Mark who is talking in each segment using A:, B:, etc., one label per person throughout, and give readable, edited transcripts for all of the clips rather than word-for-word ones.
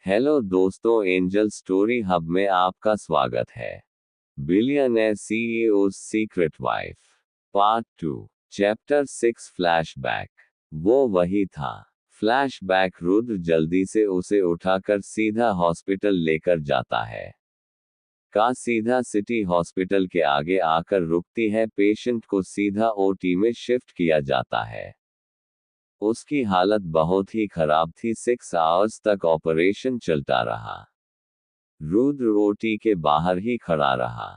A: Hello दोस्तों, angel story hub में आपका स्वागत है। Billionaire CEO's secret wife part 2 chapter 6 flashback. वो वही था। फ्लैशबैक। रुद्र जल्दी से उसे उठाकर सीधा हॉस्पिटल लेकर जाता है। कार सीधा सिटी हॉस्पिटल के आगे आकर रुकती है। पेशेंट को सीधा ओटी में शिफ्ट किया जाता है। उसकी हालत बहुत ही खराब थी। 6 आवर्स तक ऑपरेशन चलता रहा। रुद्र ओटी के बाहर ही खड़ा रहा।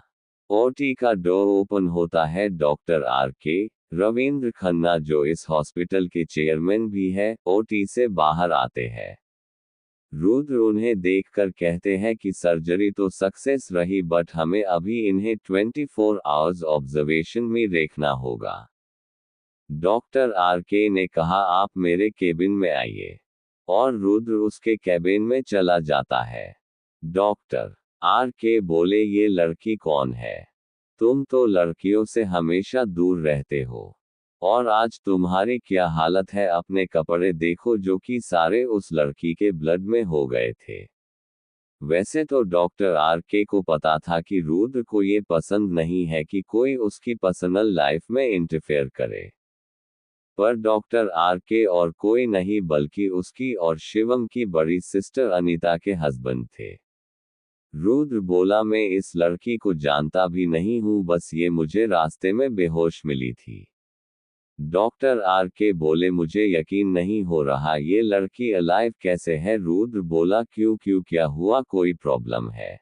A: ओटी का डोर ओपन होता है। Doctor R K. रविंद्र खन्ना, जो इस हॉस्पिटल के चेयरमैन भी है, ओटी से बाहर आते हैं। रुद्र उन्हें देखकर कहते हैं कि सर्जरी तो सक्सेस रही, बट हमें अभी इन्हें 24 आवर्स ऑब्जर्वेशन में रखना होगा। Doctor R K. ने कहा, आप मेरे केबिन में आइए। और रुद्र उसके केबिन में चला जाता है। Doctor R K. बोले, ये लड़की कौन है? तुम तो लड़कियों से हमेशा दूर रहते हो। और आज तुम्हारी क्या हालत है? अपने कपड़े देखो, जो कि सारे उस लड़की के ब्लड में हो गए थे। वैसे तो डॉक्टर आर.के. को पता था कि रुद्र को ये पसंद नहीं है कि कोई उसकी पर्सनल लाइफ में इंटरफेयर करे। पर डॉक्टर आर.के. और कोई नहीं बल्कि उसकी और शिवम की बड़ी सिस्टर अनीता के हस्बैंड थे। रुद्र बोला, मैं इस लड़की को जानता भी नहीं हूँ, बस ये मुझे रास्ते में बेहोश मिली थी। Doctor R K. बोले, मुझे यकीन नहीं हो रहा, ये लड़की अलाइव कैसे है? रुद्र बोला, क्यों क्या हुआ? कोई प्रॉब्लम है?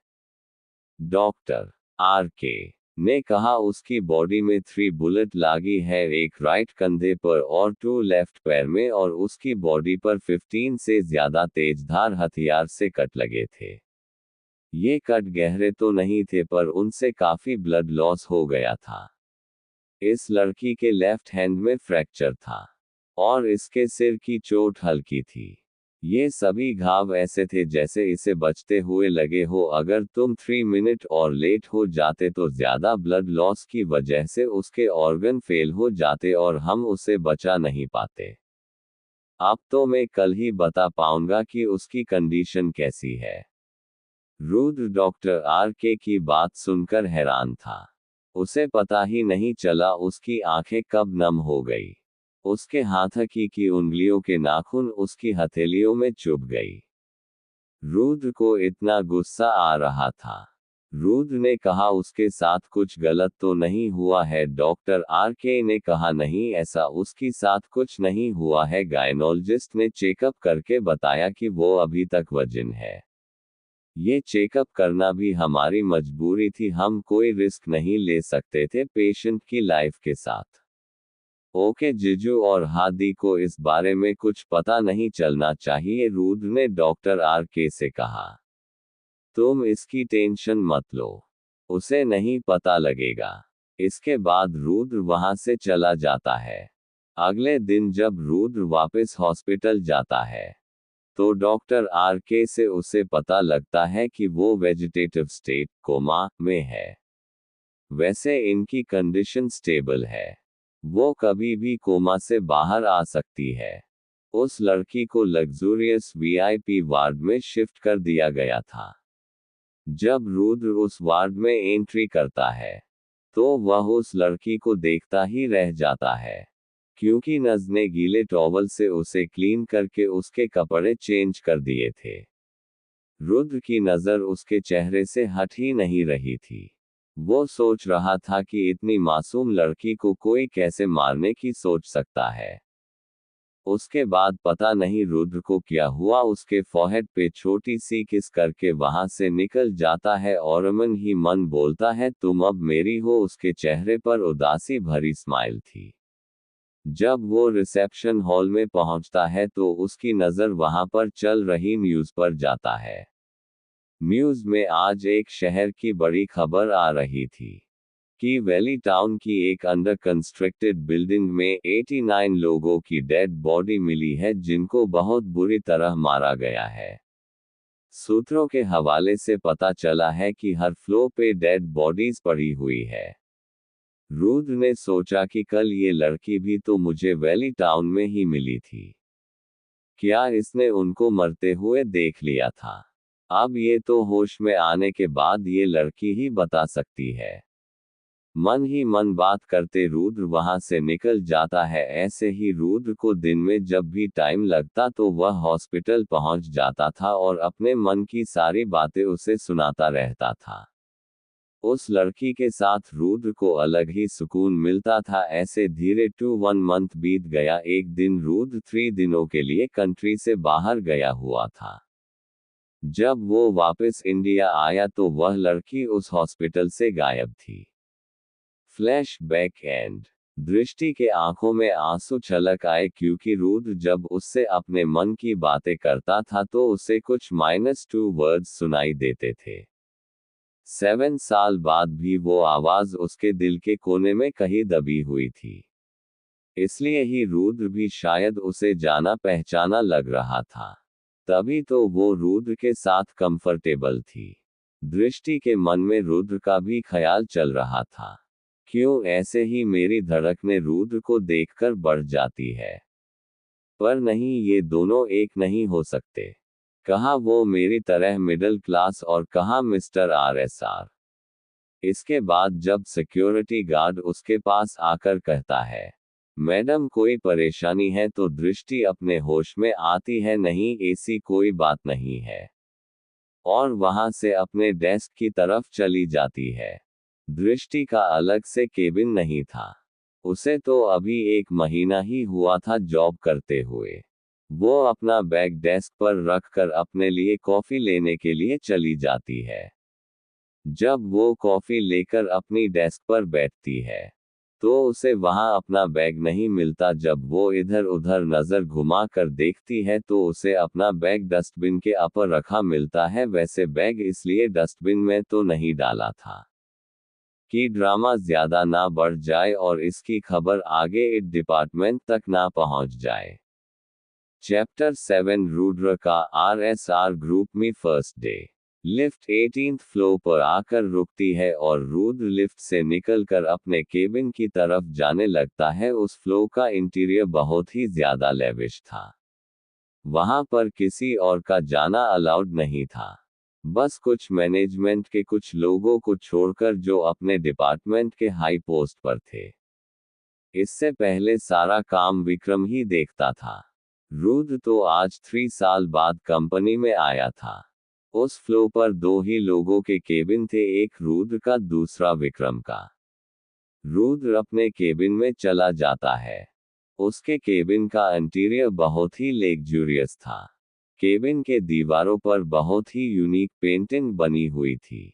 A: Doctor R K. ने कहा, उसकी बॉडी में 3 बुलेट लगी है, एक राइट कंधे पर और 2 लेफ्ट पैर में, और उसकी बॉडी पर 15 से ज्यादा तेजधार हथियार से कट लगे थे। ये कट गहरे तो नहीं थे, पर उनसे काफी ब्लड लॉस हो गया था। इस लड़की के लेफ्ट हैंड में फ्रैक्चर था। और इसके सिर की चोट हल्की थी। ये सभी घाव ऐसे थे जैसे इसे बचते हुए लगे हो। अगर तुम 3 मिनट और लेट हो जाते तो ज्यादा ब्लड लॉस की वजह से उसके ऑर्गन फेल हो जाते और हम उसे बचा नहीं पाते। अब तो मैं कल ही बता पाऊंगा कि उसकी कंडीशन कैसी है। Rudra doctor R K. की बात सुनकर हैरान था। उसे पता ही नहीं चला उसकी आंखें कब नम हो गई। उसके हाथ की उंगलियों के नाखून उसकी हथेलियों में चुभ गई। रुद्र को इतना गुस्सा आ रहा था। रुद्र ने कहा, उसके साथ कुछ गलत तो नहीं हुआ है? Doctor R K. ने कहा, नहीं, ऐसा उसके साथ कुछ नहीं हुआ है। गायनोलॉजिस्ट ने चेकअप करके बताया कि वो अभी तक वर्जिन है। ये चेकअप करना भी हमारी मजबूरी थी, हम कोई रिस्क नहीं ले सकते थे पेशेंट की लाइफ के साथ। ओके जीजू और हादी को इस बारे में कुछ पता नहीं चलना चाहिए, रुद्र ने डॉक्टर आर.के. से कहा। तुम इसकी टेंशन मत लो, उसे नहीं पता लगेगा। इसके बाद रुद्र वहां से चला जाता है। अगले दिन जब रुद्र वापस हॉस्पिटल जाता है तो डॉक्टर आर.के. से उसे पता लगता है कि वो वेजिटेटिव स्टेट कोमा में है। वैसे इनकी कंडीशन स्टेबल है, वो कभी भी कोमा से बाहर आ सकती है। उस लड़की को लग्जूरियस वीआईपी वार्ड में शिफ्ट कर दिया गया था। जब रुद्र उस वार्ड में एंट्री करता है तो वह उस लड़की को देखता ही रह जाता है, क्योंकि नज ने गीले टॉवल से उसे क्लीन करके उसके कपड़े चेंज कर दिए थे। रुद्र की नजर उसके चेहरे से हट ही नहीं रही थी। वो सोच रहा था कि इतनी मासूम लड़की को कोई कैसे मारने की सोच सकता है। उसके बाद पता नहीं रुद्र को क्या हुआ, उसके फोरहेड पे छोटी सी किस करके वहां से निकल जाता है और मन ही मन बोलता है, तुम अब मेरी हो। उसके चेहरे पर उदासी भरी स्माइल थी। जब वो रिसेप्शन हॉल में पहुंचता है तो उसकी नज़र वहां पर चल रही न्यूज़ पर जाता है। न्यूज़ में आज एक शहर की बड़ी खबर आ रही थी कि वैली टाउन की एक अंडर कंस्ट्रक्टेड बिल्डिंग में 89 लोगों की डेड बॉडी मिली है, जिनको बहुत बुरी तरह मारा गया है। सूत्रों के हवाले से पता चला है कि हर फ्लोर पे डेड बॉडीज पड़ी हुई है। रुद्र ने सोचा कि कल ये लड़की भी तो मुझे वैली टाउन में ही मिली थी। क्या इसने उनको मरते हुए देख लिया था? अब ये तो होश में आने के बाद ये लड़की ही बता सकती है। मन ही मन बात करते रुद्र वहां से निकल जाता है। ऐसे ही रुद्र को दिन में जब भी टाइम लगता तो वह हॉस्पिटल पहुंच जाता था और अपने मन की सारी बातें उसे सुनाता रहता था। उस लड़की के साथ रुद्र को अलग ही सुकून मिलता था। ऐसे धीरे 1 मंथ बीत गया। एक दिन रुद्र 3 दिनों के लिए कंट्री से बाहर गया हुआ था। जब वो वापस इंडिया आया तो वह लड़की उस हॉस्पिटल से गायब थी। फ्लैशबैक एंड दृष्टि के आंखों में आंसू छलक आए क्योंकि रुद्र जब उससे अपने मन की बातें करता था तो उसे कुछ -2 वर्ड्स सुनाई देते थे। 7 साल बाद भी वो आवाज उसके दिल के कोने में कहीं दबी हुई थी। इसलिए ही रुद्र भी शायद उसे जाना पहचाना लग रहा था। तभी तो वो रुद्र के साथ कंफर्टेबल थी। दृष्टि के मन में रुद्र का भी ख्याल चल रहा था। क्यों ऐसे ही मेरी धड़कनें रुद्र को देखकर बढ़ जाती है। पर नहीं, ये दोनों एक नहीं हो सकते। कहाँ वो मेरी तरह मिडिल क्लास और कहाँ मिस्टर RSR। इसके बाद जब सिक्योरिटी गार्ड उसके पास आकर कहता है, मैडम कोई परेशानी है, तो दृष्टि अपने होश में आती है, नहीं ऐसी कोई बात नहीं है, और वहां से अपने डेस्क की तरफ चली जाती है। दृष्टि का अलग से केबिन नहीं था। उसे तो अभी 1 महीना ही हुआ था जॉब करते हुए। वो अपना बैग डेस्क पर रखकर अपने लिए कॉफी लेने के लिए चली जाती है। जब वो कॉफी लेकर अपनी डेस्क पर बैठती है तो उसे वहां अपना बैग नहीं मिलता। जब वो इधर उधर नजर घुमा कर देखती है तो उसे अपना बैग डस्टबिन के ऊपर रखा मिलता है। वैसे बैग इसलिए डस्टबिन में तो नहीं डाला था कि ड्रामा ज्यादा ना बढ़ जाए और इसकी खबर आगे इट डिपार्टमेंट तक ना पहुंच जाए। चैप्टर 7 रुद्र का RSR ग्रुप में first day. Lift 18th floor पर आकर रुकती है और रुद्र लिफ्ट से निकलकर अपने केबिन की तरफ जाने लगता है। उस फ्लोर का इंटीरियर बहुत ही ज्यादा लेविश था। वहां पर किसी और का जाना अलाउड नहीं था, बस कुछ मैनेजमेंट के कुछ लोगों को छोड़कर जो अपने डिपार्टमेंट के हाई पोस्ट पर थे। इससे पहले सारा काम विक्रम ही देखता था। रुद्र तो आज 3 साल बाद कंपनी में आया था। उस फ्लोर पर 2 ही लोगों के केबिन थे, एक रुद्र का, दूसरा विक्रम का। रुद्र अपने केबिन में चला जाता है। उसके केबिन का इंटीरियर बहुत ही लग्जूरियस था। केबिन के दीवारों पर बहुत ही यूनिक पेंटिंग बनी हुई थी।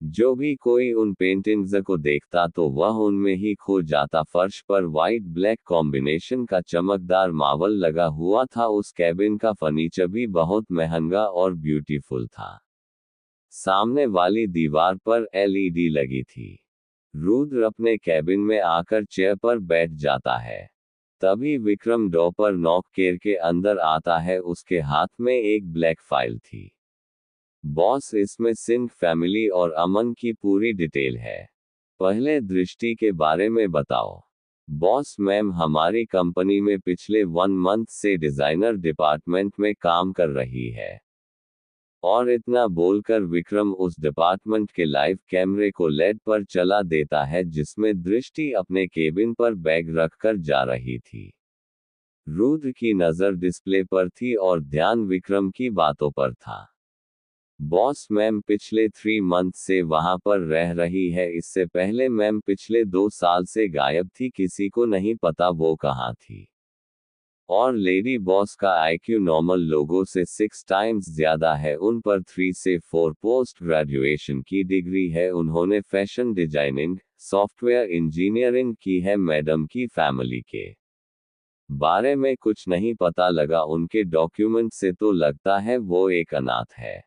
A: जो भी कोई उन पेंटिंग्स को देखता तो वह उनमें ही खो जाता। फर्श पर वाइट ब्लैक कॉम्बिनेशन का चमकदार मार्बल लगा हुआ था। उस केबिन का फर्नीचर भी बहुत महंगा और ब्यूटीफुल था। सामने वाली दीवार पर LED लगी थी। रुद्र अपने केबिन में आकर चेयर पर बैठ जाता है। तभी विक्रम डोर पर नॉक करके अंदर आता है। उसके हाथ में एक ब्लैक फाइल थी। बॉस, इसमें सिंह फैमिली और अमन की पूरी डिटेल है। पहले दृष्टि के बारे में बताओ। बॉस मैम हमारी कंपनी में पिछले 1 मंथ से डिजाइनर डिपार्टमेंट में काम कर रही है। और इतना बोलकर विक्रम उस डिपार्टमेंट के लाइव कैमरे को लेड पर चला देता है जिसमें दृष्टि अपने केबिन पर बैग रखकर जा रही थी। रुद्र की नजर डिस्प्ले पर थी और ध्यान विक्रम की बातों पर था। बॉस मैम पिछले 3 मंथ से वहां पर रह रही है। इससे पहले मैम पिछले 2 साल से गायब थी, किसी को नहीं पता वो कहाँ थी। और लेडी बॉस का IQ नॉर्मल लोगों से 6 टाइम्स ज्यादा है। उन पर 3 से 4 पोस्ट ग्रेजुएशन की डिग्री है। उन्होंने फैशन डिजाइनिंग, सॉफ्टवेयर इंजीनियरिंग की है। मैडम की फैमिली के बारे में कुछ नहीं पता लगा। उनके डॉक्यूमेंट से तो लगता है वो एक अनाथ है।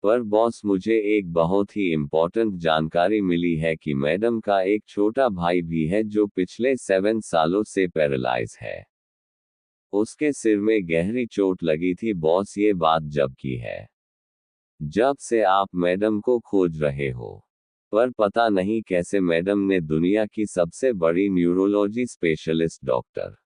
A: पर बॉस, मुझे एक बहुत ही इम्पोर्टेंट जानकारी मिली है कि मैडम का एक छोटा भाई भी है जो पिछले 7 सालों से पैरालाइज है। उसके सिर में गहरी चोट लगी थी। बॉस, ये बात जब की है जब से आप मैडम को खोज रहे हो। पर पता नहीं कैसे मैडम ने दुनिया की सबसे बड़ी न्यूरोलॉजी स्पेशलिस्ट डॉक्टर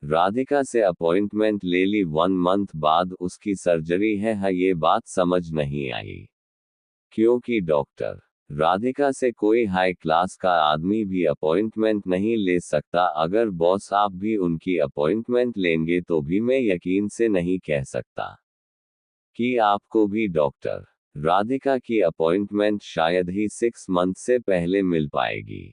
A: राधिका से अपॉइंटमेंट ले ली, 1 मंथ बाद उसकी सर्जरी है। ये बात समझ नहीं आई क्योंकि डॉक्टर राधिका से कोई हाई क्लास का आदमी भी अपॉइंटमेंट नहीं ले सकता। अगर बॉस आप भी उनकी अपॉइंटमेंट लेंगे तो भी मैं यकीन से नहीं कह सकता कि आपको भी डॉक्टर राधिका की अपॉइंटमेंट शायद ही 6 मंथ से पहले मिल पाएगी।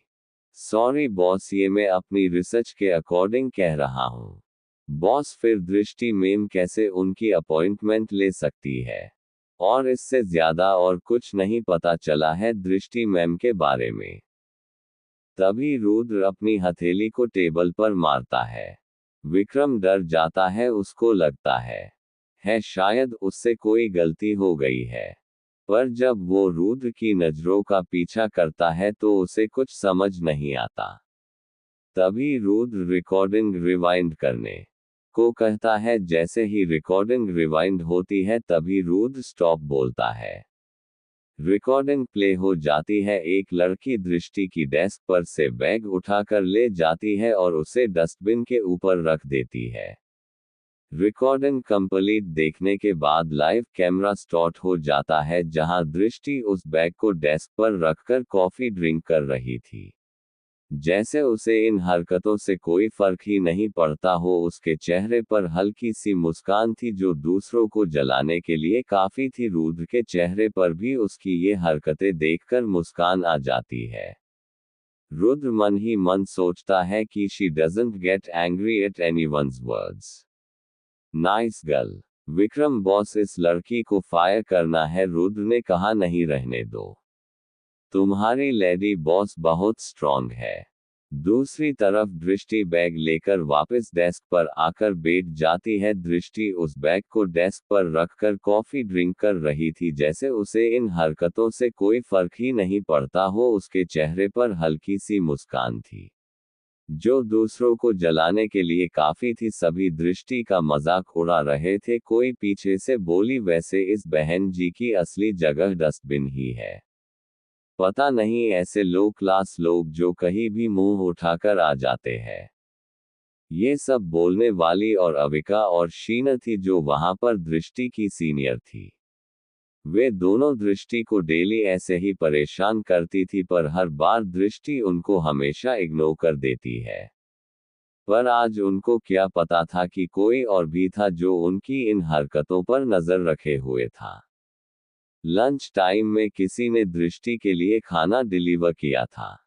A: सॉरी बॉस, ये मैं अपनी रिसर्च के अकॉर्डिंग कह रहा हूँ। बॉस, फिर दृष्टि मैम कैसे उनकी अपॉइंटमेंट ले सकती है? और इससे ज्यादा और कुछ नहीं पता चला है दृष्टि मैम के बारे में। तभी रुद्र अपनी हथेली को टेबल पर मारता है। विक्रम डर जाता है, उसको लगता है शायद उससे कोई गलती हो गई है। पर जब वो रुद्र की नजरों का पीछा करता है तो उसे कुछ समझ नहीं आता। तभी रुद्र रिकॉर्डिंग रिवाइंड करने को कहता है। जैसे ही रिकॉर्डिंग रिवाइंड होती है तभी रुद्र स्टॉप बोलता है। रिकॉर्डिंग प्ले हो जाती है। एक लड़की दृष्टि की डेस्क पर से बैग उठाकर ले जाती है और उसे डस्टबिन के ऊपर रख देती है। रिकॉर्डिंग कंप्लीट देखने के बाद लाइव कैमरा स्टार्ट हो जाता है जहां दृष्टि उस बैग को डेस्क पर रखकर कॉफी ड्रिंक कर रही थी। जैसे उसे इन हरकतों से कोई फर्क ही नहीं पड़ता हो। उसके चेहरे पर हल्की सी मुस्कान थी जो दूसरों को जलाने के लिए काफी थी। रुद्र के चेहरे पर भी उसकी ये हरकतें देखकर मुस्कान आ जाती है। रुद्र मन ही मन सोचता है कि she doesn't get angry at anyone's words. Nice girl. Vikram boss, इस लड़की को फायर करना है। रुद्र ने कहा, नहीं रहने दो, तुम्हारी लेडी बॉस बहुत स्ट्रॉन्ग है। दूसरी तरफ दृष्टि बैग लेकर वापस डेस्क पर आकर बैठ जाती है। दृष्टि उस बैग को डेस्क पर रखकर कॉफी ड्रिंक कर रही थी। जैसे उसे इन हरकतों से कोई फर्क ही नहीं पड़ता हो। उसके चेहरे पर हल्की सी मुस्कान थी जो दूसरों को जलाने के लिए काफी थी। सभी दृष्टि का मजाक उड़ा रहे थे। कोई पीछे से बोली, वैसे इस बहन जी की असली जगह डस्टबिन ही है। पता नहीं ऐसे लो क्लास लोग जो कहीं भी मुंह उठाकर आ जाते हैं। ये सब बोलने वाली और अविका और शीना थी जो वहां पर दृष्टि की सीनियर थी। वे दोनों दृष्टि को डेली ऐसे ही परेशान करती थी पर हर बार दृष्टि उनको हमेशा इग्नोर कर देती है। पर आज उनको क्या पता था कि कोई और भी था जो उनकी इन हरकतों पर नजर रखे हुए था। लंच टाइम में किसी ने दृष्टि के लिए खाना डिलीवर किया था।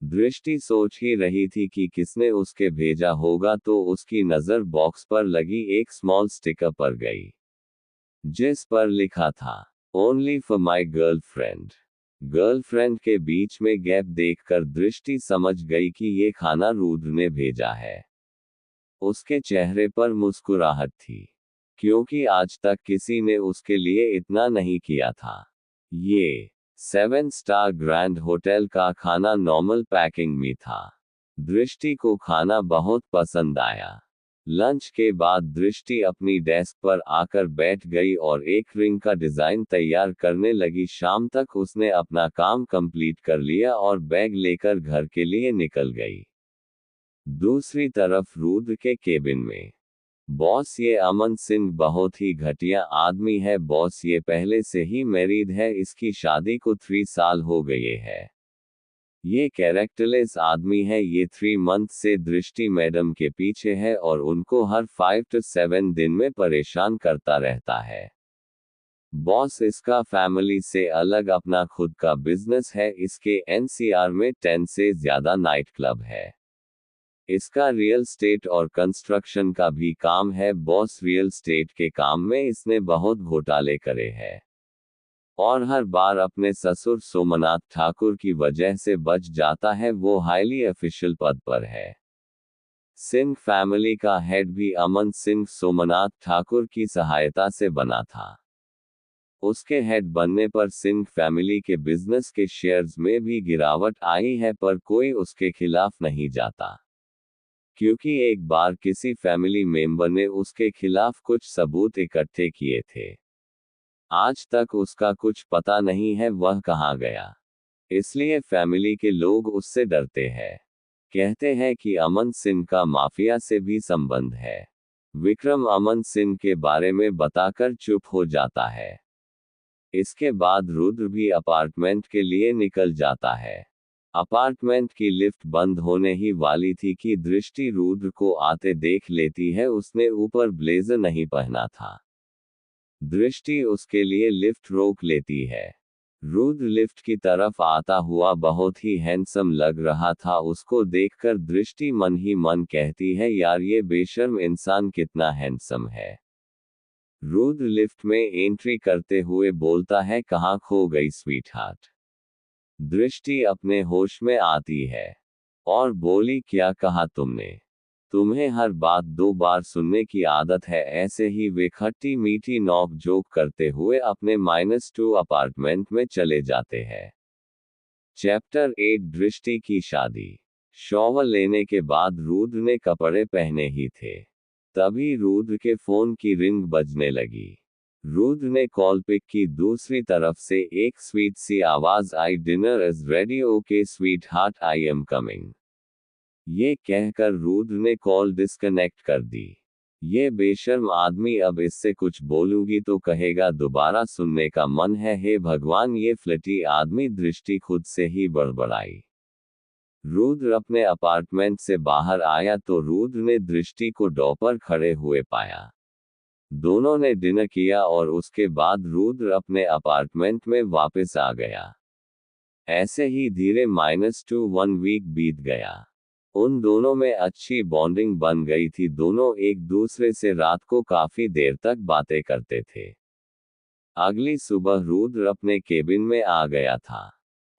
A: दृष्टि सोच ही रही थी कि किसने उसके भेजा होगा तो उसकी नज़र बॉक्स पर लगी एक स्मॉल स्टिकर पर गई जिस पर लिखा था, only for my girlfriend. Girlfriend के बीच में गैप देखकर दृष्टि समझ गई कि ये खाना रुद्र ने भेजा है। उसके चेहरे पर मुस्कुराहट थी क्योंकि आज तक किसी ने उसके लिए इतना नहीं किया था। ये 7 स्टार ग्रैंड होटल का खाना नॉर्मल पैकिंग में था। दृष्टि को खाना बहुत पसंद आया। लंच के बाद दृष्टि अपनी डेस्क पर आकर बैठ गई और एक रिंग का डिजाइन तैयार करने लगी। शाम तक उसने अपना काम कंप्लीट कर लिया और बैग लेकर घर के लिए निकल गई। दूसरी तरफ रुद्र के केबिन में, बॉस, ये अमन सिंह बहुत ही घटिया आदमी है। बॉस, ये पहले से ही मैरिड है, इसकी शादी को 3 साल हो गए है। ये कैरेक्टरलेस आदमी है। ये 3 मंथ से दृष्टि मैडम के पीछे है और उनको हर 5 to 7 दिन में परेशान करता रहता है। बॉस, इसका फैमिली से अलग अपना खुद का बिजनेस है। इसके एनसीआर में 10 से ज्यादा नाइट क्लब है। इसका रियल स्टेट और कंस्ट्रक्शन का भी काम है। बॉस, रियल स्टेट के काम में इसने बहुत घोटाले करे हैं और हर बार अपने ससुर सोमनाथ ठाकुर की वजह से बच जाता है। वो हाईली ऑफिशियल पद पर है। सिंह फैमिली का हेड भी अमन सिंह सोमनाथ ठाकुर की सहायता से बना था। उसके हेड बनने पर सिंह फैमिली के बिजनेस के शेयर्स में भी गिरावट आई है पर कोई उसके खिलाफ नहीं जाता क्योंकि एक बार किसी फैमिली मेंबर ने उसके खिलाफ कुछ सबूत इकट्ठे किए थे। आज तक उसका कुछ पता नहीं है वह कहाँ गया। इसलिए फैमिली के लोग उससे डरते हैं। कहते हैं कि अमन सिंह का माफिया से भी संबंध है। विक्रम अमन सिंह के बारे में बताकर चुप हो जाता है। इसके बाद रुद्र भी अपार्टमेंट के लिए निकल जाता है। अपार्टमेंट की लिफ्ट बंद होने ही वाली थी कि दृष्टि रुद्र को आते देख लेती है। उसने ऊपर ब्लेजर नहीं पहना था। दृष्टि उसके लिए लिफ्ट रोक लेती है। रुद्र लिफ्ट की तरफ आता हुआ बहुत ही हैंडसम लग रहा था। उसको देखकर दृष्टि मन ही मन कहती है, यार ये बेशर्म इंसान कितना हैंडसम है। रुद्र लिफ्ट में एंट्री करते हुए बोलता है, कहाँ खो गई स्वीटहार्ट। दृष्टि अपने होश में आती है और बोली, क्या कहा तुमने? तुम्हें हर बात 2 बार सुनने की आदत है। ऐसे ही वे खट्टी मीठी नोक जोक करते हुए अपने -2 अपार्टमेंट में चले जाते हैं। चैप्टर 8 दृष्टि की शादी। शॉवर लेने के बाद रुद्र ने कपड़े पहने ही थे, तभी रुद्र के फोन की रिंग बजने लगी। रुद्र ने कॉल पिक की। दूसरी तरफ से एक स्वीट सी आवाज आई, dinner is ready, okay sweetheart, I am coming. ये कहकर रुद्र ने कॉल डिस्कनेक्ट कर दी। ये बेशर्म आदमी, अब इससे कुछ बोलूंगी तो कहेगा दोबारा सुनने का मन है। हे भगवान, ये फ्लटी आदमी। दृष्टि खुद से ही बड़बड़ाई। रुद्र अपने अपार्टमेंट से बाहर आया तो रुद्र ने दृष्टि को डॉ पर खड़े हुए पाया। दोनों ने डिनर किया और उसके बाद रुद्र अपने अपार्टमेंट में वापस आ गया। ऐसे ही धीरे -2 1 वीक बीत गया। उन दोनों में अच्छी बॉन्डिंग बन गई थी। दोनों एक दूसरे से रात को काफी देर तक बातें करते थे। अगली सुबह रुद्र अपने केबिन में आ गया था।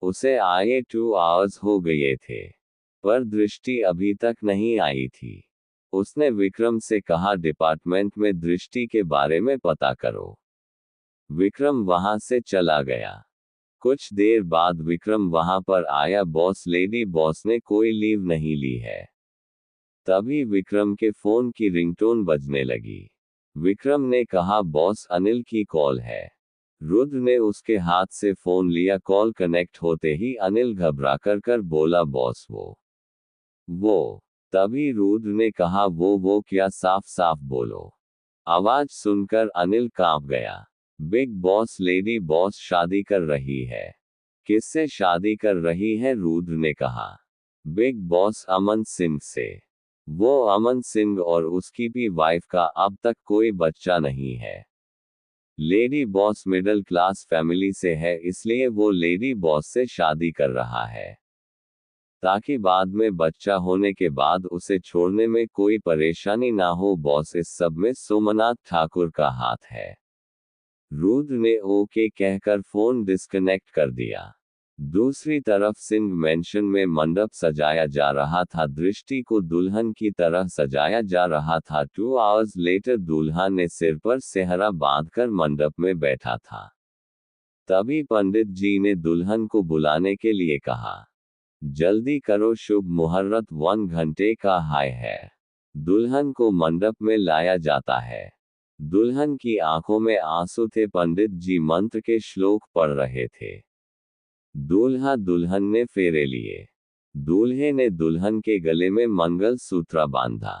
A: उसे आए 2 आवर्स हो गए थे, पर दृष्टि अभी तक नहीं आई थी। उसने विक्रम से कहा, डिपार्टमेंट में दृष्टि के बारे में पता करो। विक्रम वहां से चला गया। कुछ देर बाद विक्रम वहां पर आया। बॉस, लेडी बॉस ने कोई लीव नहीं ली है। तभी विक्रम के फोन की रिंगटोन बजने लगी। विक्रम ने कहा, बॉस अनिल की कॉल है। रुद्र ने उसके हाथ से फोन लिया। कॉल कनेक्ट होते ही अनिल घबरा कर बोला, बॉस वो। तभी रुद्र ने कहा, वो क्या, साफ साफ बोलो। आवाज सुनकर अनिल कांप गया। बिग बॉस, लेडी बॉस शादी कर रही है। किससे शादी कर रही है? रुद्र ने कहा। बिग बॉस, अमन सिंह से। वो अमन सिंह और उसकी भी वाइफ का अब तक कोई बच्चा नहीं है। Lady boss middle class family से है, इसलिए वो लेडी बॉस से शादी कर रहा है, ताकि बाद में बच्चा होने के बाद उसे छोड़ने में कोई परेशानी ना हो। बॉस, इस सब में सोमनाथ ठाकुर का हाथ है। रुद्र ने ओके कहकर फोन डिस्कनेक्ट कर दिया। दूसरी तरफ सिंह मेंशन में मंडप सजाया जा रहा था। दृष्टि को दुल्हन की तरह सजाया जा रहा था। 2 आवर्स लेटर दूल्हा ने सिर पर सेहरा बांधकर मंडप में बैठा था। तभी पंडित जी ने दुल्हन को बुलाने के लिए कहा, जल्दी करो, शुभ मुहूर्त 1 घंटे का हाय है। दुल्हन को मंडप में लाया जाता है। दुल्हन की आंखों में आंसू थे। पंडित जी मंत्र के श्लोक पढ़ रहे थे। दूल्हा दुल्हन ने फेरे लिए। दूल्हे ने दुल्हन के गले में मंगल सूत्र बांधा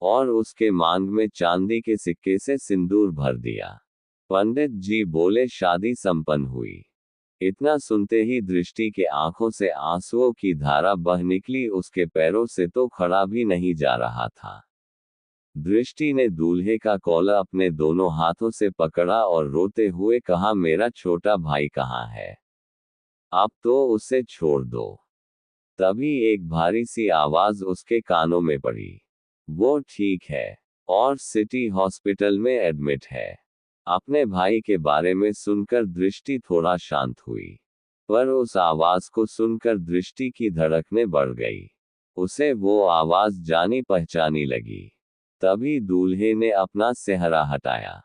A: और उसके मांग में चांदी के सिक्के से सिंदूर भर दिया। पंडित जी बोले, शादी संपन्न हुई। इतना सुनते ही दृष्टि के आंखों से आंसुओं की धारा बह निकली। उसके पैरों से तो खड़ा भी नहीं जा रहा था। दृष्टि ने दूल्हे का कॉलर अपने दोनों हाथों से पकड़ा और रोते हुए कहा, मेरा छोटा भाई कहाँ है? अब तो उसे छोड़ दो। तभी एक भारी सी आवाज उसके कानों में पड़ी, वो ठीक है और सिटी हॉस्पिटल में एडमिट है। अपने भाई के बारे में सुनकर दृष्टि थोड़ा शांत हुई, पर उस आवाज को सुनकर दृष्टि की धड़कनें बढ़ गई। उसे वो आवाज जानी पहचानी लगी। तभी दूल्हे ने अपना सेहरा हटाया।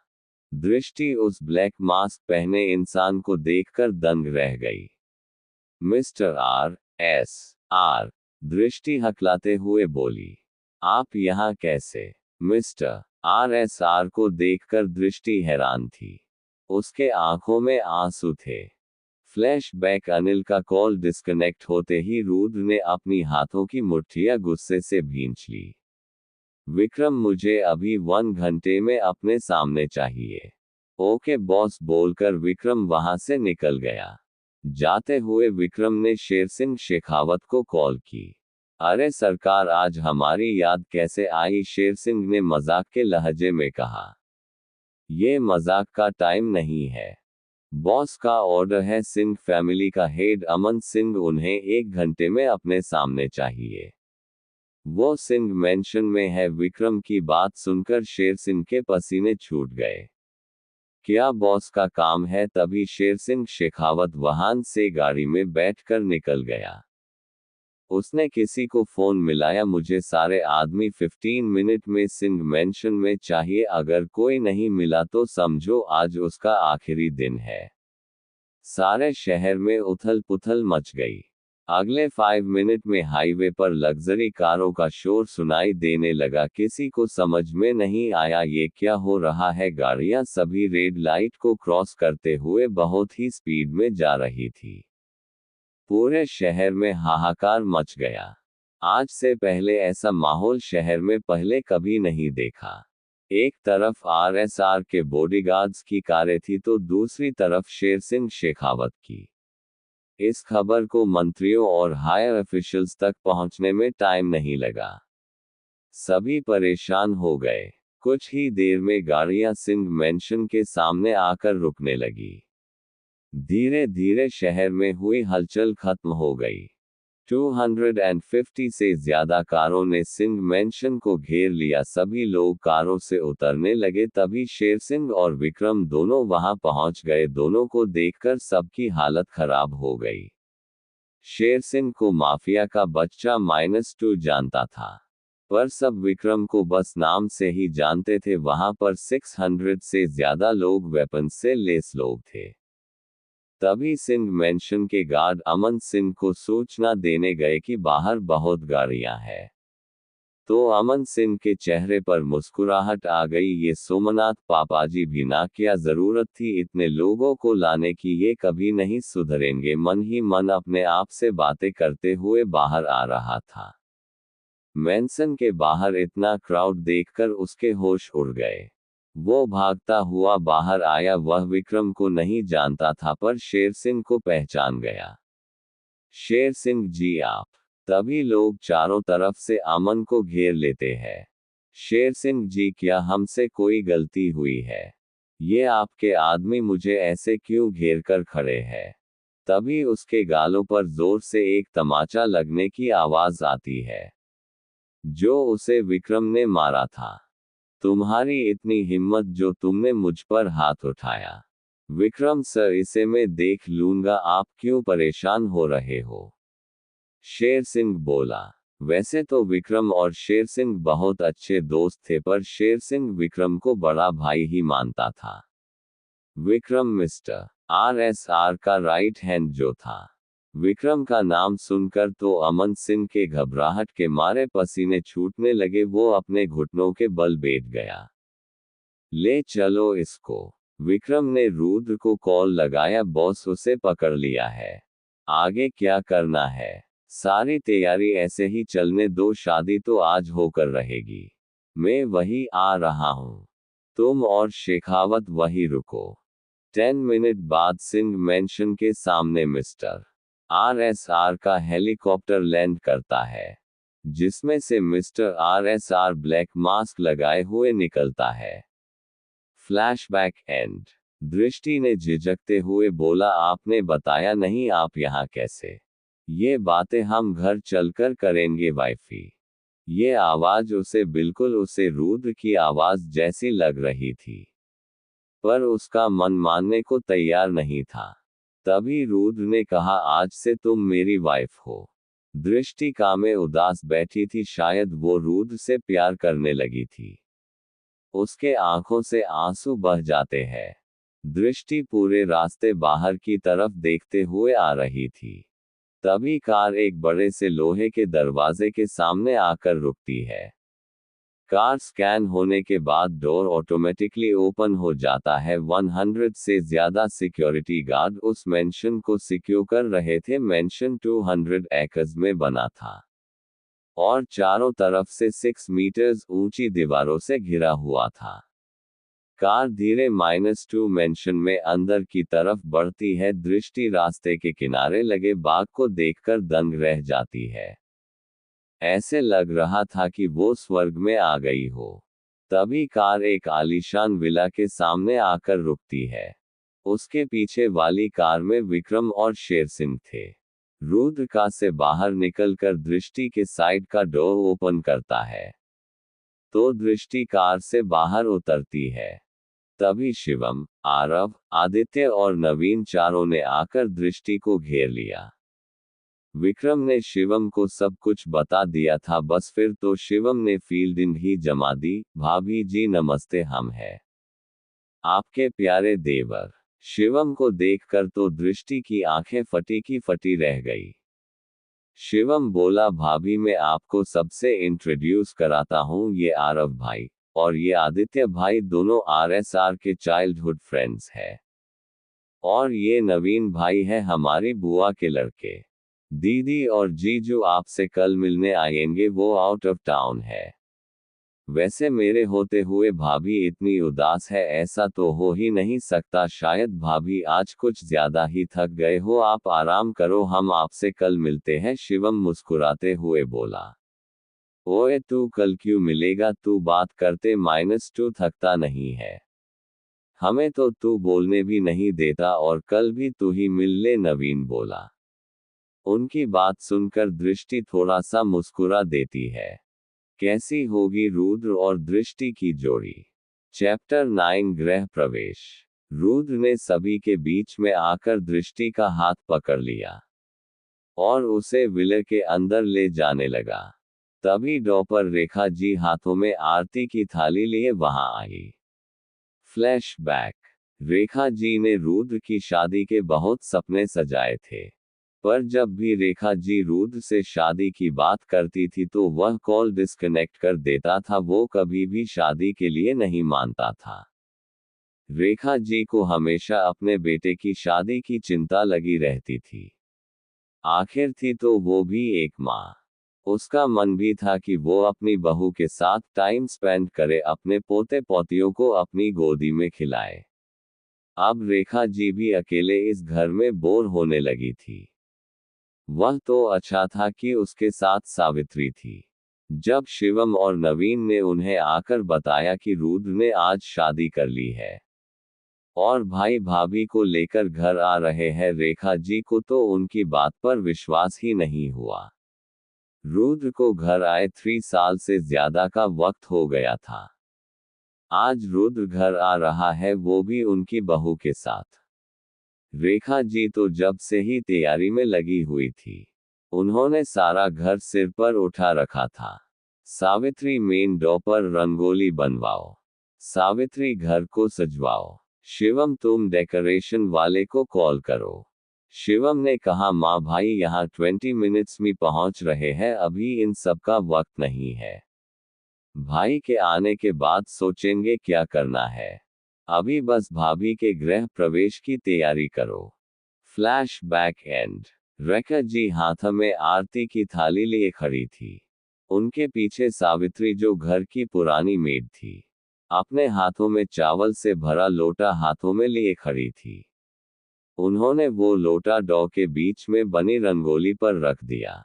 A: दृष्टि उस ब्लैक मास्क पहने इंसान को देखकर दंग रह गई। मिस्टर RSR, दृष्टि हकलाते हुए बोली, आप यहाँ कैसे? मिस्टर RSR को देखकर दृष्टि हैरान थी। उसके आंखों में आंसू थे। फ्लैशबैक। अनिल का कॉल डिस्कनेक्ट होते ही रुद्र ने अपनी हाथों की मुट्ठियां गुस्से से भींच ली। विक्रम, मुझे अभी 1 घंटे में अपने सामने चाहिए। ओके बॉस बोलकर विक्रम वहां से निकल गया। जाते हुए विक्रम ने शेर सिंह शेखावत को कॉल की। अरे सरकार, आज हमारी याद कैसे आई? शेर सिंह ने मजाक के लहजे में कहा। ये मजाक का टाइम नहीं है। बॉस का ऑर्डर है। सिंह फैमिली का हेड अमन सिंह, उन्हें 1 घंटे में अपने सामने चाहिए। वो सिंह मेंशन में है। विक्रम की बात सुनकर शेर सिंह के पसीने छूट गए। क्या बॉस का काम है? तभी शेर सिंह शेखावत वाहन से गाड़ी में बैठकर निकल गया। उसने किसी को फोन मिलाया, मुझे सारे आदमी 15 मिनट में सिंह मेंशन में चाहिए। अगर कोई नहीं मिला तो समझो आज उसका आखिरी दिन है। सारे शहर में उथल पुथल मच गई। अगले 5 मिनट में हाईवे पर लग्जरी कारों का शोर सुनाई देने लगा। किसी को समझ में नहीं आया ये क्या हो रहा है। गाड़ियां सभी रेड लाइट को क्रॉस करते हुए बहुत ही स्पीड में जा रही थी। पूरे शहर में हाहाकार मच गया। आज से पहले ऐसा माहौल शहर में पहले कभी नहीं देखा। एक तरफ आरएसआर के बॉडीगार्ड्स की कारें थी तो दूसरी तरफ शेर सिंह शेखावत की। इस खबर को मंत्रियों और हायर ऑफिशियल्स तक पहुंचने में टाइम नहीं लगा। सभी परेशान हो गए। कुछ ही देर में गाड़ियां सिंह मेंशन के सामने आकर रुकने लगी। धीरे धीरे शहर में हुई हलचल खत्म हो गई। 250 से ज्यादा कारों ने सिंह मेंशन को घेर लिया। सभी लोग कारों से उतरने लगे। तभी शेर सिंह और विक्रम दोनों वहां पहुंच गए। दोनों को देखकर सबकी हालत खराब हो गई। शेर सिंह को माफिया का बच्चा -2 जानता था, पर सब विक्रम को बस नाम से ही जानते थे। वहां पर 600 से ज्यादा लोग वेपन से लेस लोग थे। तभी सिंह मेंशन के गार्ड अमन सिंह को सूचना देने गए कि बाहर बहुत गाड़ियां हैं। तो अमन सिंह के चेहरे पर मुस्कुराहट आ गई। ये सोमनाथ पापाजी भी ना, क्या जरूरत थी इतने लोगों को लाने की? ये कभी नहीं सुधरेंगे। मन ही मन अपने आप से बातें करते हुए बाहर आ रहा था। मेंशन के बाहर इतना क्राउड देखकर उसके होश उड़ गए। वो भागता हुआ बाहर आया। वह विक्रम को नहीं जानता था पर शेर सिंह को पहचान गया। शेर सिंह जी आप। तभी लोग चारों तरफ से अमन को घेर लेते हैं। शेर सिंह जी, क्या हमसे कोई गलती हुई है? ये आपके आदमी मुझे ऐसे क्यों घेर कर खड़े हैं? तभी उसके गालों पर जोर से एक तमाचा लगने की आवाज आती है। जो उसे विक्रम ने मारा था। तुम्हारी इतनी हिम्मत जो तुमने मुझ पर हाथ उठाया। विक्रम सर, इसे मैं देख लूंगा, आप क्यों परेशान हो रहे हो? शेर सिंह बोला। वैसे तो विक्रम और शेर सिंह बहुत अच्छे दोस्त थे पर शेर सिंह विक्रम को बड़ा भाई ही मानता था। विक्रम मिस्टर आरएसआर का राइट हैंड जो था। विक्रम का नाम सुनकर तो अमन सिंह के घबराहट के मारे पसीने छूटने लगे। वो अपने घुटनों के बल बैठ गया। ले चलो इसको। विक्रम ने रुद्र को कॉल लगाया। बॉस, उसे पकड़ लिया है। आगे क्या करना है? सारी तैयारी ऐसे ही चलने दो। शादी तो आज होकर रहेगी। मैं वही आ रहा हूं। तुम और शेखावत वही रुको। 10 मिनट बाद सिंह मेंशन के सामने मिस्टर आरएसआर का हेलीकॉप्टर लैंड करता है, जिसमें से मिस्टर आरएसआर ब्लैक मास्क लगाए हुए निकलता है। Flashback and. दृष्टि ने झिझकते हुए बोला, आपने बताया नहीं, आप यहाँ कैसे? ये बातें हम घर चलकर करेंगे वाइफी। ये आवाज उसे बिल्कुल उसे रुद्र की आवाज जैसी लग रही थी, पर उसका मन मानने को तैयार नहीं था। तभी रुद्र ने कहा, आज से तुम मेरी वाइफ हो। दृष्टि कामे उदास बैठी थी। शायद वो रुद्र से प्यार करने लगी थी। उसके आंखों से आंसू बह जाते हैं। दृष्टि पूरे रास्ते बाहर की तरफ देखते हुए आ रही थी। तभी कार एक बड़े से लोहे के दरवाजे के सामने आकर रुकती है। कार स्कैन होने के बाद डोर ऑटोमेटिकली ओपन हो जाता है। 100 से ज्यादा सिक्योरिटी गार्ड उस मेंशन को सिक्योर कर रहे थे। मेंशन 200 एकर्स में बना था और चारों तरफ से 6 मीटर्स ऊंची दीवारों से घिरा हुआ था। कार धीरे -2 मेंशन में अंदर की तरफ बढ़ती है। दृष्टि रास्ते के किनारे लगे बाग को देखकर दंग रह जाती है। ऐसे लग रहा था कि वो स्वर्ग में आ गई हो। तभी कार एक आलीशान विला के सामने आकर रुकती है। उसके पीछे वाली कार में विक्रम और शेर सिंह थे। रुद्र कार से बाहर निकलकर दृष्टि के साइड का डोर ओपन करता है तो दृष्टि कार से बाहर उतरती है। तभी शिवम, आरव, आदित्य और नवीन चारों ने आकर दृष्टि को घेर लिया। विक्रम ने शिवम को सब कुछ बता दिया था, बस फिर तो शिवम ने फील्डिंग ही जमा दी। भाभी जी नमस्ते, हम हैं आपके प्यारे देवर। शिवम को देखकर तो दृष्टि की आंखें फटी की फटी रह गई। शिवम बोला, भाभी मैं आपको सबसे इंट्रोड्यूस कराता हूँ, ये आरव भाई और ये आदित्य भाई, दोनों RSR के चाइल्डहुड फ्रेंड्स हैं। और ये नवीन भाई है हमारी बुआ के लड़के। दीदी और जीजू आपसे कल मिलने आएंगे, वो आउट ऑफ टाउन है। वैसे मेरे होते हुए भाभी इतनी उदास है ऐसा तो हो ही नहीं सकता, शायद भाभी आज कुछ ज्यादा ही थक गए हो, आप आराम करो, हम आपसे कल मिलते हैं। शिवम मुस्कुराते हुए बोला। ओए तू कल क्यों मिलेगा, तू बात करते -2 थकता नहीं है। हमें तो तू बोलने भी नहीं देता और कल भी तू ही मिल ले, नवीन बोला। उनकी बात सुनकर दृष्टि थोड़ा सा मुस्कुरा देती है। कैसी होगी रुद्र और दृष्टि की जोड़ी। चैप्टर 9 गृह प्रवेश। रुद्र ने सभी के बीच में आकर दृष्टि का हाथ पकड़ लिया और उसे विले के अंदर ले जाने लगा। तभी डॉपर रेखा जी हाथों में आरती की थाली लिए वहां आई। फ्लैशबैक। रेखा जी ने रुद्र की शादी के बहुत सपने सजाए थे, पर जब भी रेखा जी रुद्र से शादी की बात करती थी तो वह कॉल डिस्कनेक्ट कर देता था। वो कभी भी शादी के लिए नहीं मानता था। रेखा जी को हमेशा अपने बेटे की शादी की चिंता लगी रहती थी। आखिर थी तो वो भी एक माँ। उसका मन भी था कि वो अपनी बहू के साथ टाइम स्पेंड करे, अपने पोते पोतियों को अपनी गोदी में खिलाए। अब रेखा जी भी अकेले इस घर में बोर होने लगी थी। वह तो अच्छा था कि उसके साथ सावित्री थी। जब शिवम और नवीन ने उन्हें आकर बताया कि रुद्र ने आज शादी कर ली है और भाई भाभी को लेकर घर आ रहे हैं, रेखा जी को तो उनकी बात पर विश्वास ही नहीं हुआ। रुद्र को घर आए 3 साल से ज्यादा का वक्त हो गया था। आज रुद्र घर आ रहा है, वो भी उनकी बहू के साथ। रेखा जी तो जब से ही तैयारी में लगी हुई थी। उन्होंने सारा घर सिर पर उठा रखा था। सावित्री मेन डोर पर रंगोली बनवाओ, सावित्री घर को सजवाओ, शिवम तुम डेकोरेशन वाले को कॉल करो। शिवम ने कहा, माँ भाई यहाँ 20 मिनट्स में पहुँच रहे हैं, अभी इन सब का वक्त नहीं है। भाई के आने के बाद सोचेंगे क्या करना है, अभी बस भाभी के गृह प्रवेश की तैयारी करो। Flashback and. रेखा जी हाथ में आरती की थाली लिए खड़ी थी। उनके पीछे सावित्री, जो घर की पुरानी मेड थी, अपने हाथों में चावल से भरा लोटा हाथों में लिए खड़ी थी। उन्होंने वो लोटा डॉ के बीच में बनी रंगोली पर रख दिया।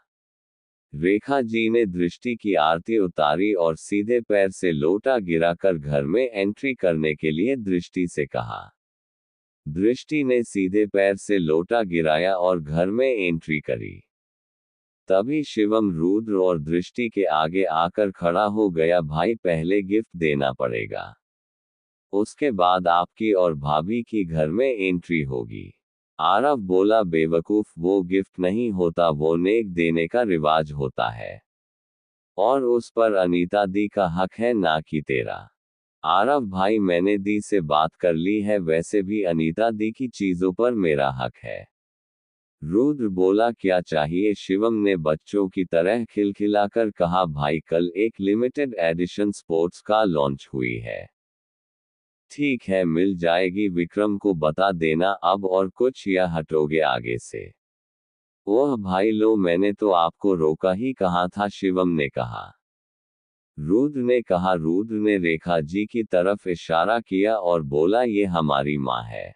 A: रेखा जी ने दृष्टि की आरती उतारी और सीधे पैर से लोटा गिराकर घर में एंट्री करने के लिए दृष्टि से कहा। दृष्टि ने सीधे पैर से लोटा गिराया और घर में एंट्री करी। तभी शिवम रुद्र और दृष्टि के आगे आकर खड़ा हो गया। भाई पहले गिफ्ट देना पड़ेगा, उसके बाद आपकी और भाभी की घर में एंट्री होगी। आरव बोला, बेवकूफ, वो गिफ्ट नहीं होता, वो नेक देने का रिवाज होता है और उस पर अनीता दी का हक है, ना कि तेरा। आरव भाई मैंने दी से बात कर ली है, वैसे भी अनीता दी की चीजों पर मेरा हक है। रुद्र बोला, क्या चाहिए? शिवम ने बच्चों की तरह खिलखिलाकर कहा, भाई कल एक limited edition sports car launch हुई है। ठीक है, मिल जाएगी। विक्रम को बता देना अब और कुछ, या हटोगे आगे से? ओह भाई लो, मैंने तो आपको रोका ही कहा था, शिवम ने कहा। रुद्र ने रेखा जी की तरफ इशारा किया और बोला, ये हमारी माँ है।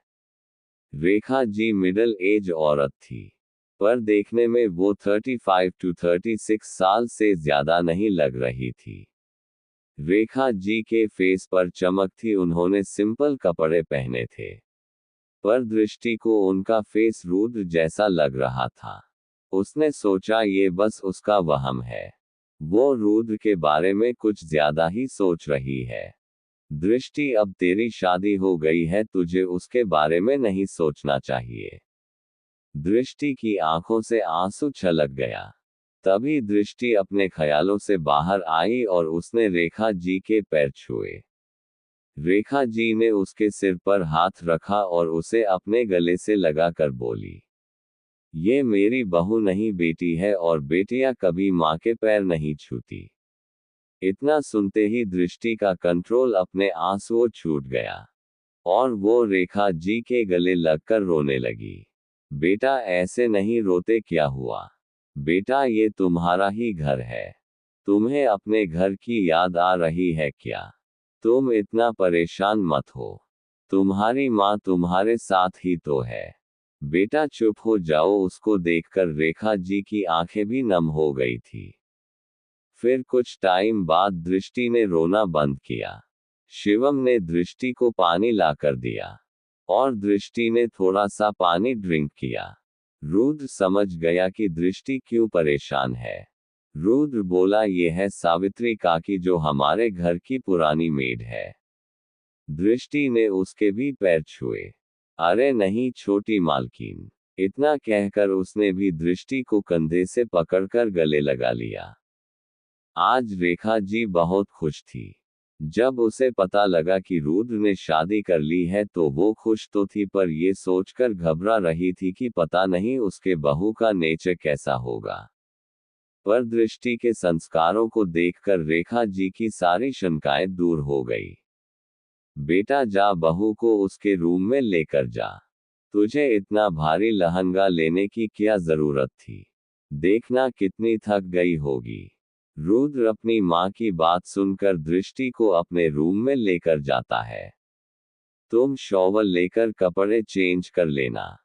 A: रेखा जी मिडिल एज औरत थी, पर देखने में वो 35 to 36 साल से ज्यादा नहीं लग रही थी। रेखा जी के फेस पर चमक थी, उन्होंने सिंपल कपड़े पहने थे, पर दृष्टि को उनका फेस रुद्र जैसा लग रहा था। उसने सोचा ये बस उसका वहम है, वो रुद्र के बारे में कुछ ज्यादा ही सोच रही है। दृष्टि, अब तेरी शादी हो गई है, तुझे उसके बारे में नहीं सोचना चाहिए। दृष्टि की आंखों से आंसू छलक गया। तभी दृष्टि अपने ख्यालों से बाहर आई और उसने रेखा जी के पैर छुए। रेखा जी ने उसके सिर पर हाथ रखा और उसे अपने गले से लगाकर बोली, ये मेरी बहू नहीं बेटी है, और बेटियां कभी मां के पैर नहीं छूती। इतना सुनते ही दृष्टि का कंट्रोल अपने आंसुओं छूट गया और वो रेखा जी के गले लगकर रोने लगी। बेटा ऐसे नहीं रोते, क्या हुआ? बेटा ये तुम्हारा ही घर है, तुम्हें अपने घर की याद आ रही है क्या? तुम इतना परेशान मत हो, तुम्हारी माँ तुम्हारे साथ ही तो है। बेटा चुप हो जाओ। उसको देखकर रेखा जी की आंखें भी नम हो गई थी। फिर कुछ टाइम बाद दृष्टि ने रोना बंद किया। शिवम ने दृष्टि को पानी लाकर दिया और दृष्टि ने थोड़ा सा पानी ड्रिंक किया। रुद्र समझ गया कि दृष्टि क्यों परेशान है। रुद्र बोला, ये है सावित्री काकी, जो हमारे घर की पुरानी मेड है। दृष्टि ने उसके भी पैर छुए। अरे नहीं छोटी मालकिन, इतना कहकर उसने भी दृष्टि को कंधे से पकड़कर गले लगा लिया। आज रेखा जी बहुत खुश थी। जब उसे पता लगा कि रुद्र ने शादी कर ली है तो वो खुश तो थी, पर ये सोचकर घबरा रही थी कि पता नहीं उसके बहू का नेचर कैसा होगा। पर दृष्टि के संस्कारों को देखकर रेखा जी की सारी शंकाएं दूर हो गई। बेटा जा, बहू को उसके रूम में लेकर जा। तुझे इतना भारी लहंगा लेने की क्या जरूरत थी? देखना कितनी थक गई होगी। रुद्र अपनी माँ की बात सुनकर दृष्टि को अपने रूम में लेकर जाता है। तुम शॉवर लेकर कपड़े चेंज कर लेना,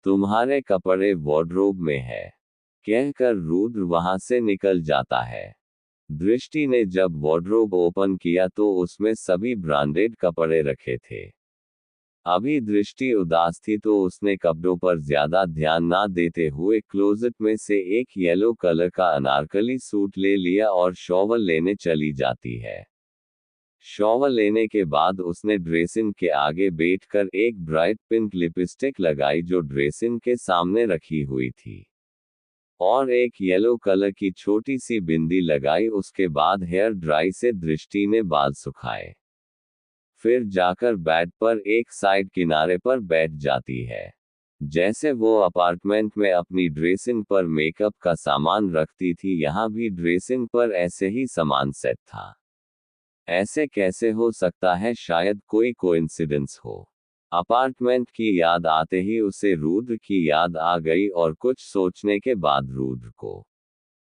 A: तुम्हारे कपड़े वार्डरोब में है, कहकर रुद्र वहां से निकल जाता है। दृष्टि ने जब वार्डरोब ओपन किया तो उसमें सभी ब्रांडेड कपड़े रखे थे। अभी दृष्टि उदास थी तो उसने कपड़ों पर ज्यादा ध्यान ना देते हुए क्लोजेट में से एक येलो कलर का अनारकली सूट ले लिया और शॉवर लेने चली जाती है। शॉवर लेने के बाद उसने ड्रेसिंग के आगे बैठकर एक ब्राइट पिंक लिपस्टिक लगाई जो ड्रेसिंग के सामने रखी हुई थी, और एक येलो कलर की छोटी सी बिंदी लगाई। उसके बाद हेयर ड्राई से दृष्टि ने बाल सुखाए। फिर जाकर बेड पर एक साइड किनारे पर बैठ जाती है। जैसे वो अपार्टमेंट में अपनी ड्रेसिंग पर मेकअप का सामान रखती थी, यहाँ भी ड्रेसिंग पर ऐसे ही सामान सेट था। ऐसे कैसे हो सकता है? शायद कोई कोइंसिडेंस हो। अपार्टमेंट की याद आते ही उसे रुद्र की याद आ गई और कुछ सोचने के बाद रुद्र को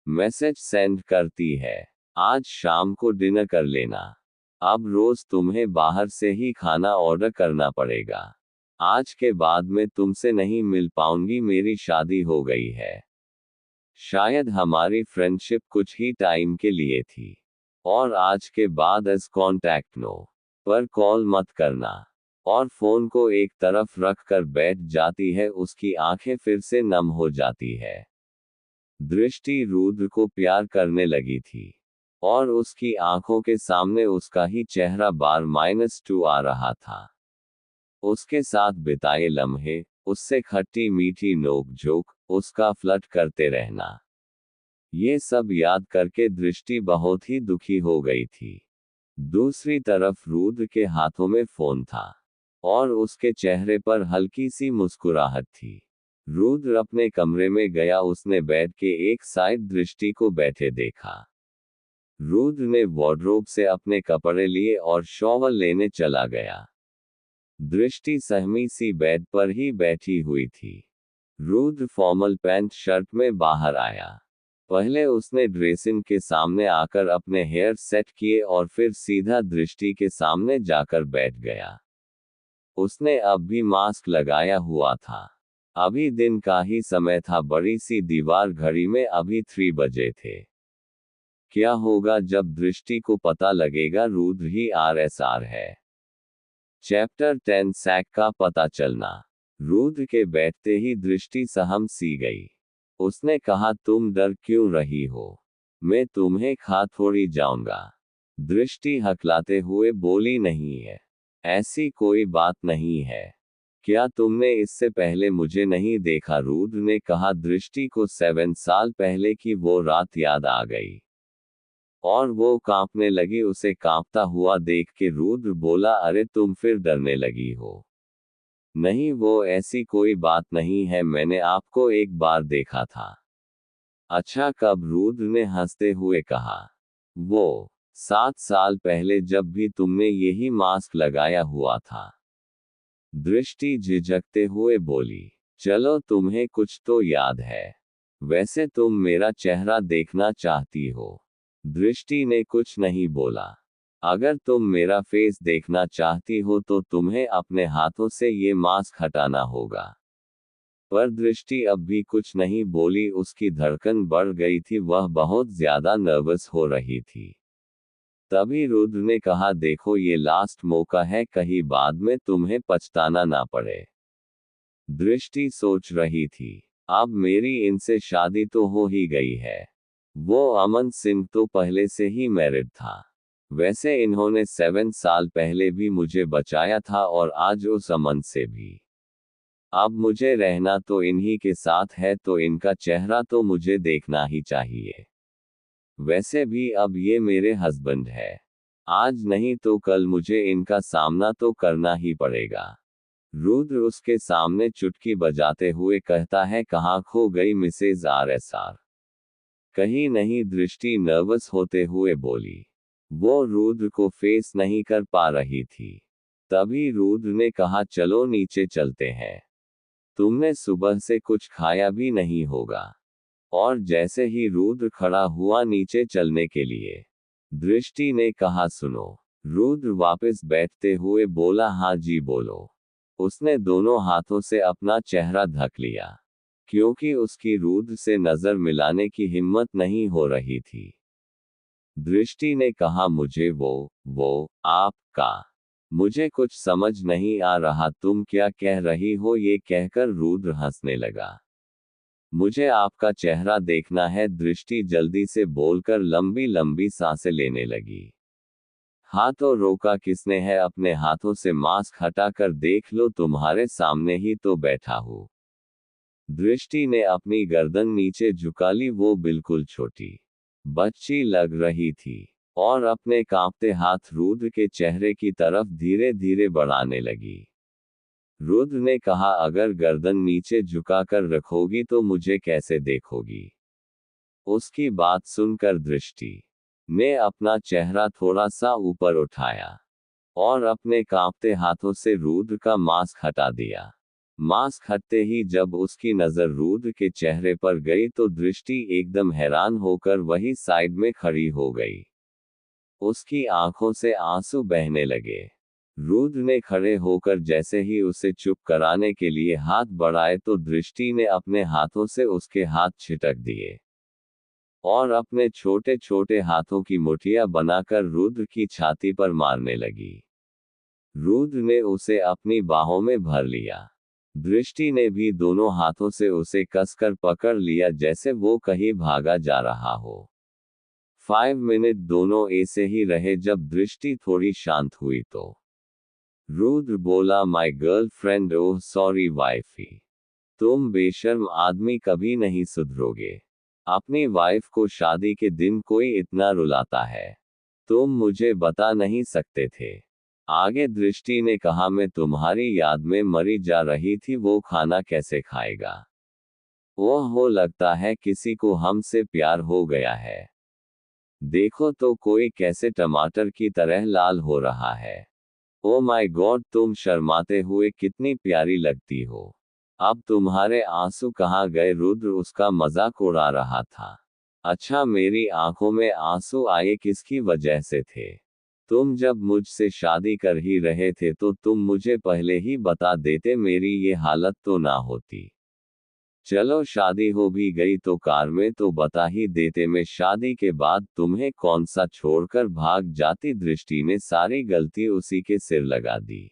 A: मैसेज सेंड करती है, आज शाम को डिनर कर लेना। अब रोज तुम्हें बाहर से ही खाना ऑर्डर करना पड़ेगा। आज के बाद मैं तुमसे नहीं मिल पाऊंगी, मेरी शादी हो गई है। शायद हमारी फ्रेंडशिप कुछ ही टाइम के लिए थी, और आज के बाद एज कॉन्टैक्ट नो, पर कॉल मत करना। और फोन को एक तरफ रख कर बैठ जाती है। उसकी आंखें फिर से नम हो जाती है। दृष्टि रुद्र को प्यार करने लगी थी, और उसकी आंखों के सामने उसका ही चेहरा बार -2 आ रहा था। उसके साथ बिताए लम्हे, उससे खट्टी मीठी नोक-झोंक, उसका फ्लर्ट करते रहना, ये सब याद करके दृष्टि बहुत ही दुखी हो गई थी। दूसरी तरफ रुद्र के हाथों में फोन था, और उसके चेहरे पर हल्की सी मुस्कुराहट थी। रुद्र अपने कमरे में गया। उसने बेड के एक साइड दृष्टि को बैठे देखा। रुद्र ने वार्डरोब से अपने कपड़े लिए और शॉवर लेने चला गया। दृष्टि सहमी सी बेड पर ही बैठी हुई थी। रुद्र फॉर्मल पैंट शर्ट में बाहर आया। पहले उसने ड्रेसिंग के सामने आकर अपने हेयर सेट किए और फिर सीधा दृष्टि के सामने जाकर बैठ गया। उसने अब भी मास्क लगाया हुआ था। अभी दिन का ही समय था। बड़ी सी दीवार घड़ी में अभी 3 बजे थे। क्या होगा जब दृष्टि को पता लगेगा रुद्र ही RSR है। चैप्टर 10 सैक का पता चलना। रुद्र के बैठते ही दृष्टि सहम सी गई। उसने कहा, तुम डर क्यों रही हो? मैं तुम्हें खा थोड़ी जाऊंगा। दृष्टि हकलाते हुए बोली, नहीं है, ऐसी कोई बात नहीं है। क्या तुमने इससे पहले मुझे नहीं देखा? रुद्र ने कहा। दृष्टि को 7 साल पहले की वो रात याद आ गई और वो कांपने लगी। उसे कांपता हुआ देख के रुद्र बोला, अरे तुम फिर डरने लगी हो? नहीं, वो ऐसी कोई बात नहीं है, मैंने आपको एक बार देखा था। अच्छा, कब? रुद्र ने हंसते हुए कहा, वो 7 साल पहले, जब भी तुमने यही मास्क लगाया हुआ था। दृष्टि झिझकते हुए बोली, चलो तुम्हें कुछ तो याद है। वैसे तुम मेरा चेहरा देखना चाहती हो? दृष्टि ने कुछ नहीं बोला। अगर तुम मेरा फेस देखना चाहती हो तो तुम्हें अपने हाथों से ये मास्क हटाना होगा। पर दृष्टि अब भी कुछ नहीं बोली। उसकी धड़कन बढ़ गई थी। वह बहुत ज्यादा नर्वस हो रही थी। तभी रुद्र ने कहा, देखो ये लास्ट मौका है, कहीं बाद में तुम्हें पछताना ना पड़े। दृष्टि सोच रही थी, अब मेरी इनसे शादी तो हो ही गई है। वो अमन सिंह तो पहले से ही मैरिड था। वैसे इन्होंने 7 साल पहले भी मुझे बचाया था और आज उस अमन से भी। अब मुझे रहना तो इन्हीं के साथ है, तो इनका चेहरा तो मुझे देखना ही चाहिए। वैसे भी अब ये मेरे हस्बैंड है। आज नहीं तो कल मुझे इनका सामना तो करना ही पड़ेगा। रुद्र उसके सामने चुटकी बजाते हुए कहता है, कहाँ खो गई मिसेज RSR? कहीं नहीं, दृष्टि नर्वस होते हुए बोली। वो रुद्र को फेस नहीं कर पा रही थी। तभी रुद्र ने कहा, चलो नीचे चलते हैं। तुमने सुबह से कुछ खाया भी नहीं होगा। और जैसे ही रुद्र खड़ा हुआ नीचे चलने के लिए, दृष्टि ने कहा, सुनो। रुद्र वापस बैठते हुए बोला, हाँ जी बोलो। उसने दोनों हाथों से अपना चेहरा ढक लिया, क्योंकि उसकी रुद्र से नजर मिलाने की हिम्मत नहीं हो रही थी। दृष्टि ने कहा, मुझे आपका, मुझे कुछ समझ नहीं आ रहा, तुम क्या कह रही हो? ये कहकर रुद्र हंसने लगा। मुझे आपका चेहरा देखना है, दृष्टि जल्दी से बोलकर लंबी लंबी सांसें लेने लगी। हाथों रोका किसने है? अपने हाथों से मास्क हटाकर देख लो, तुम्हारे सामने ही तो बैठा हूँ। दृष्टि ने अपनी गर्दन नीचे झुका ली। वो बिल्कुल छोटी बच्ची लग रही थी और अपने कांपते हाथ रुद्र के चेहरे की तरफ धीरे धीरे बढ़ाने लगी। रुद्र ने कहा, अगर गर्दन नीचे झुकाकर रखोगी तो मुझे कैसे देखोगी? उसकी बात सुनकर दृष्टि ने अपना चेहरा थोड़ा सा ऊपर उठाया और अपने कांपते हाथों से रुद्र का मास्क हटा दिया। मास्क हटते ही जब उसकी नजर रुद्र के चेहरे पर गई तो दृष्टि एकदम हैरान होकर वही साइड में खड़ी हो गई। उसकी आंखों से आंसू बहने लगे। रुद्र ने खड़े होकर जैसे ही उसे चुप कराने के लिए हाथ बढ़ाए तो दृष्टि ने अपने हाथों से उसके हाथ छिटक दिए और अपने छोटे छोटे हाथों की मुठियां बनाकर रुद्र की छाती पर मारने लगी। रुद्र ने उसे अपनी बाहों में भर लिया। दृष्टि ने भी दोनों हाथों से उसे कसकर पकड़ लिया, जैसे वो कहीं भागा जा रहा हो। 5 मिनट दोनों ऐसे ही रहे। जब दृष्टि थोड़ी शांत हुई तो रुद्र बोला, my girlfriend, oh sorry wifey, तुम बेशर्म आदमी, कभी नहीं सुधरोगे। अपनी वाइफ को शादी के दिन कोई इतना रुलाता है, तुम मुझे बता नहीं सकते थे? आगे दृष्टि ने कहा, मैं तुम्हारी याद में मरी जा रही थी, वो खाना कैसे खाएगा? वह हो लगता है किसी को हमसे प्यार हो गया है। देखो तो कोई कैसे टमाटर की तरह लाल हो रहा है। ओ माय गॉड, तुम शर्माते हुए कितनी प्यारी लगती हो। अब तुम्हारे आंसू कहाँ गए? रुद्र उसका मजाक उड़ा रहा था। अच्छा, मेरी आंखों में आंसू आए किसकी वजह से थे? तुम जब मुझसे शादी कर ही रहे थे तो तुम मुझे पहले ही बता देते, मेरी ये हालत तो ना होती। चलो शादी हो भी गई तो कार में तो बता ही देते, मैं शादी के बाद तुम्हें कौन सा छोड़कर भाग जाती। दृष्टि ने सारी गलती उसी के सिर लगा दी।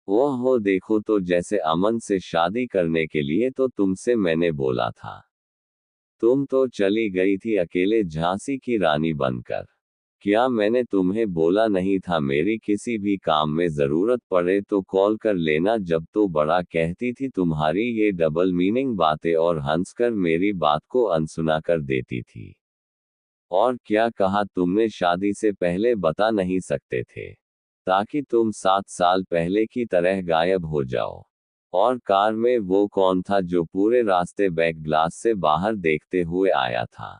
A: ओह हो, देखो तो जैसे अमन से शादी करने के लिए तो तुमसे मैंने बोला था। तुम तो चली गई थी अकेले झांसी की रानी बनकर। क्या मैंने तुम्हें बोला नहीं था मेरी किसी भी काम में जरूरत पड़े तो कॉल कर लेना? जब तो बड़ा कहती थी तुम्हारी ये डबल मीनिंग बातें और हंसकर मेरी बात को अनसुना कर देती थी। और क्या कहा तुमने? शादी से पहले बता नहीं सकते थे ताकि तुम 7 साल पहले की तरह गायब हो जाओ। और कार में वो कौन था जो पूरे रास्ते बैक ग्लास से बाहर देखते हुए आया था,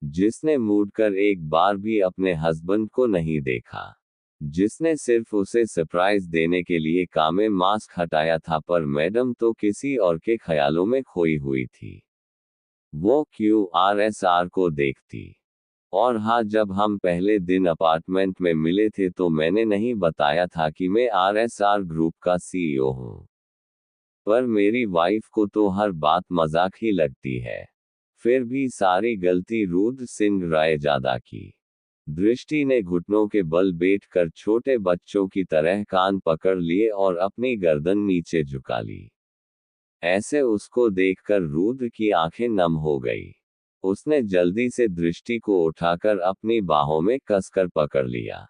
A: जिसने मुड़कर एक बार भी अपने हस्बैंड को नहीं देखा, जिसने सिर्फ उसे सरप्राइज देने के लिए काम में मास्क हटाया था? पर मैडम तो किसी और के ख्यालों में खोई हुई थी। वो क्यों RSR को देखती? और हाँ, जब हम पहले दिन अपार्टमेंट में मिले थे तो मैंने नहीं बताया था कि मैं RSR ग्रुप का CEO हूँ। पर मेरी वाइफ को तो हर बात मजाक ही लगती है। फिर भी सारी गलती रुद्र सिंह रायजादा की। दृष्टि ने घुटनों के बल बैठकर छोटे बच्चों की तरह कान पकड़ लिए और अपनी गर्दन नीचे झुका ली। ऐसे उसको देखकर रुद्र की आंखें नम हो गई। उसने जल्दी से दृष्टि को उठाकर अपनी बाहों में कसकर पकड़ लिया।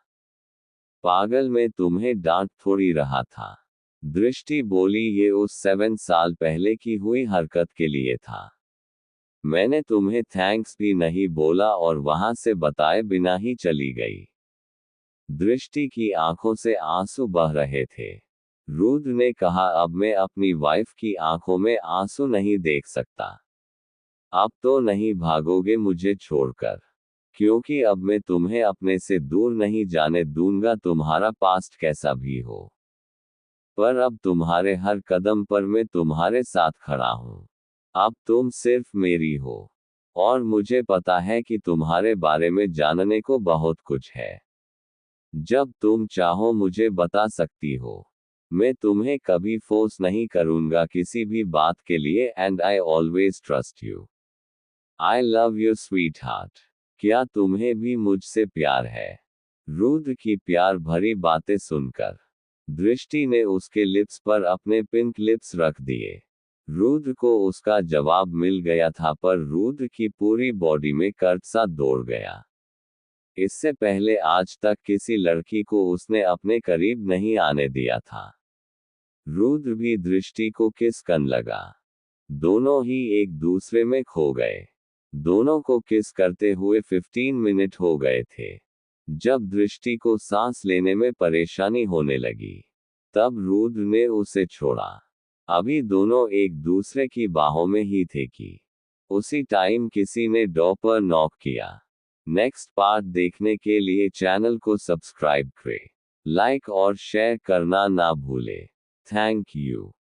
A: पागल, मैं तुम्हें डांट थोड़ी रहा था। दृष्टि बोली, ये उस 7 साल पहले की हुई हरकत के लिए था। मैंने तुम्हें थैंक्स भी नहीं बोला और वहां से बताए बिना ही चली गई। दृष्टि की आंखों से आंसू बह रहे थे। रुद्र ने कहा, अब मैं अपनी वाइफ की आंखों में आंसू नहीं देख सकता। अब तो नहीं भागोगे मुझे छोड़कर, क्योंकि अब मैं तुम्हें अपने से दूर नहीं जाने दूंगा, तुम्हारा पास्ट कैसा भी हो। पर अब तुम्हारे हर कदम पर मैं तुम्हारे साथ खड़ा हूं। अब तुम सिर्फ मेरी हो। और मुझे पता है कि तुम्हारे बारे में जानने को बहुत कुछ है। जब तुम चाहो मुझे बता सकती हो। मैं तुम्हें कभी फोर्स नहीं करूंगा किसी भी बात के लिए, and I always trust you. I love you sweet heart. क्या तुम्हें भी मुझसे प्यार है? रुद्र की प्यार भरी बातें सुनकर दृष्टि ने उसके लिप्स पर अपने पिंक लिप्स रख दिए। रुद्र को उसका जवाब मिल गया था, पर रुद्र की पूरी बॉडी में कर्ट सा दौड़ गया। इससे पहले आज तक किसी लड़की को उसने अपने करीब नहीं आने दिया था। रुद्र भी दृष्टि को किस करने लगा। दोनों ही एक दूसरे में खो गए। दोनों को किस करते हुए 15 मिनट हो गए थे। जब दृष्टि को सांस लेने में परेशानी होने लगी, तब रुद्र ने उसे छोड़ा। अभी दोनों एक दूसरे की बाहों में ही थे कि उसी टाइम किसी ने डोर पर नॉक किया। नेक्स्ट पार्ट देखने के लिए चैनल को सब्सक्राइब करें, लाइक और शेयर करना ना भूलें। Thank you.